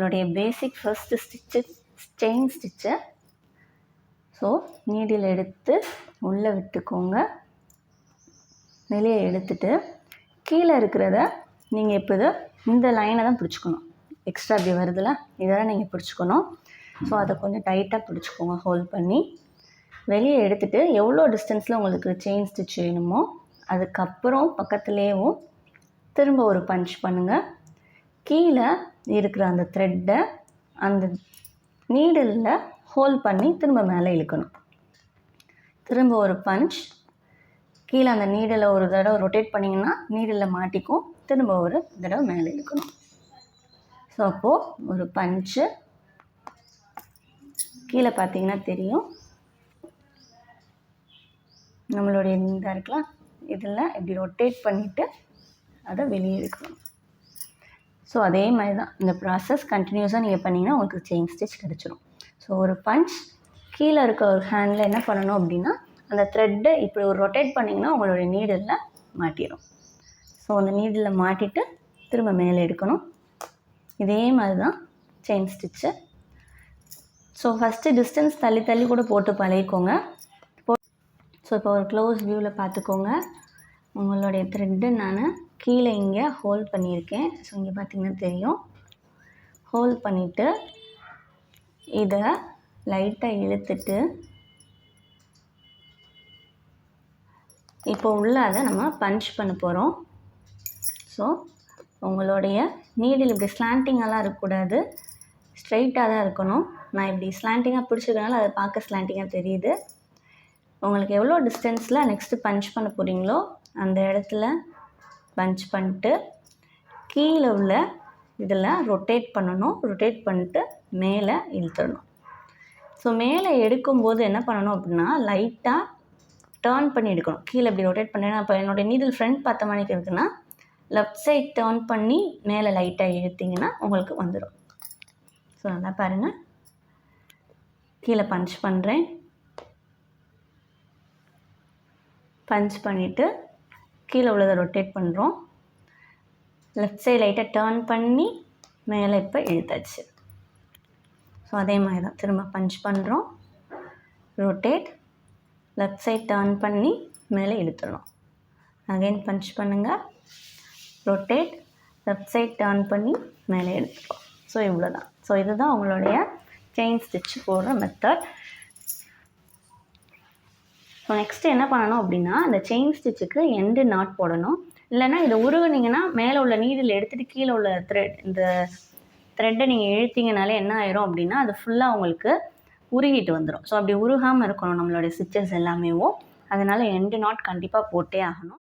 நம்மளுடைய basic first stitch chain ஸ்டிச்சை so needle எடுத்து உள்ளே விட்டுக்கோங்க. வெளியே எடுத்துட்டு கீழே இருக்கிறத நீங்கள் இப்போ இந்த லைனை தான் பிடிச்சிக்கணும். எக்ஸ்ட்ரா இப்படி வருதுல்ல, இதெல்லாம் நீங்கள் பிடிச்சிக்கணும். ஸோ அதை கொஞ்சம் டைட்டாக பிடிச்சிக்கோங்க ஹோல்ட் பண்ணி. வெளியே எடுத்துகிட்டு எவ்வளோ டிஸ்டன்ஸில் உங்களுக்கு செயின் ஸ்டிச் வேணுமோ அதுக்கப்புறம் பக்கத்துலேயும் திரும்ப ஒரு பஞ்ச் பண்ணுங்கள். கீழே இருக்கிற அந்த த்ரெட்டை அந்த நீடிலில் ஹோல்ட் பண்ணி திரும்ப மேலே இழுக்கணும். திரும்ப ஒரு பஞ்ச். கீழே அந்த நீடில் ஒரு தடவை ரொட்டேட் பண்ணிங்கன்னா நீடில் மாட்டிக்கும். திரும்ப ஒரு தடவை மேலே இழுக்கணும். ஸோ அப்போது ஒரு பஞ்சு கீழே பார்த்தீங்கன்னா தெரியும் நம்மளுடைய இந்த இருக்கலாம், இதில் இப்படி ரொட்டேட் பண்ணிவிட்டு அதை வெளியே எடுக்கணும். ஸோ அதே மாதிரி தான் இந்த ப்ராசஸ் கண்டினியூஸாக நீங்கள் பண்ணிங்கன்னா உங்களுக்கு செயின் ஸ்டிச் கிடச்சிரும். ஸோ ஒரு பஞ்ச் கீழே இருக்க ஒரு ஹேண்டில் என்ன பண்ணணும் அப்படின்னா அந்த த்ரெட்டை இப்படி ஒரு ரொட்டேட் பண்ணிங்கன்னா உங்களுடைய நீடில் மாட்டிடும். ஸோ அந்த நீடில் மாட்டிட்டு திரும்ப மேலே எடுக்கணும். இதே மாதிரி தான் chain stitch. So first distance தள்ளி தள்ளி கூட போட்டு பழகிக்கோங்க. ஸோ இப்போ ஒரு க்ளோஸ் வியூவில் பார்த்துக்கோங்க. உங்களுடைய த்ரெட்டை நான் கீழே இங்கே ஹோல்ட் பண்ணியிருக்கேன். ஸோ இங்கே பார்த்திங்கன்னா தெரியும். ஹோல்ட் பண்ணிவிட்டு இதை லைட்டாக இழுத்துட்டு இப்போ உள்ள அதை நம்ம பஞ்ச் பண்ண போகிறோம். ஸோ உங்களுடைய நீடில் இப்படி ஸ்லாண்டிங்கெல்லாம் இருக்கக்கூடாது, ஸ்ட்ரைட்டாக தான் இருக்கணும். நான் இப்படி ஸ்லாண்டிங்காக பிடிச்சிருக்கனால அதை பார்க்க ஸ்லாண்டிங்காக தெரியுது. உங்களுக்கு எவ்வளோ டிஸ்டன்ஸில் நெக்ஸ்ட்டு பஞ்ச் பண்ண போகிறீங்களோ அந்த இடத்துல பஞ்ச் பண்ணிட்டு கீழே உள்ள இதில் ரொட்டேட் பண்ணணும். ரொட்டேட் பண்ணிட்டு மேலே இழுத்துடணும். ஸோ மேலே எடுக்கும்போது என்ன பண்ணணும் அப்படின்னா லைட்டாக டர்ன் பண்ணி எடுக்கணும். கீழே இப்படி ரொட்டேட் பண்ணேன்னா இப்போ என்னோடய நீடில் ஃப்ரண்ட் பார்த்த மணிக்கு இருக்குன்னா லெஃப்ட் சைட் டர்ன் பண்ணி மேலே லைட்டாக இழுத்திங்கன்னா உங்களுக்கு வந்துடும். ஸோ நல்லா பாருங்கள். கீழே பஞ்ச் பண்ணுறேன். பஞ்ச் பண்ணிவிட்டு கீழே உள்ளதை ரொட்டேட் பண்ணுறோம். லெஃப்ட் சைட் லைட்டாக டர்ன் பண்ணி மேலே இப்போ இழுத்தாச்சு. ஸோ அதே மாதிரி தான் திரும்ப பஞ்ச் பண்ணுறோம். ரொட்டேட், லெஃப்ட் சைட் டர்ன் பண்ணி மேலே இழுத்துடணும். அகைன் பஞ்ச் பண்ணுங்கள். ரொட்டேட், லெஃப்ட் சைட் டர்ன் பண்ணி மேலே எடுத்துக்கலாம். ஸோ இவ்வளோ தான். ஸோ இதுதான் உங்களுடைய செயின் ஸ்டிச் போடுற மெத்தட். ஸோ நெக்ஸ்ட்டு என்ன பண்ணணும் அப்படின்னா அந்த செயின் ஸ்டிச்சுக்கு எண்டு நாட் போடணும். இல்லைன்னா இதை உருகுனிங்கன்னா மேலே உள்ள நீடில் எடுத்துகிட்டு கீழே உள்ள இந்த த்ரெட்டை நீங்கள் இழுத்தீங்கனாலே என்ன ஆயிரும் அப்படின்னா அது ஃபுல்லாக உங்களுக்கு உருகிட்டு வந்துடும். ஸோ அப்படி உருகாமல் இருக்கணும் நம்மளுடைய ஸ்டிச்சஸ் எல்லாமேவும். அதனால் எண்டு நாட் கண்டிப்பாக போட்டே ஆகணும்.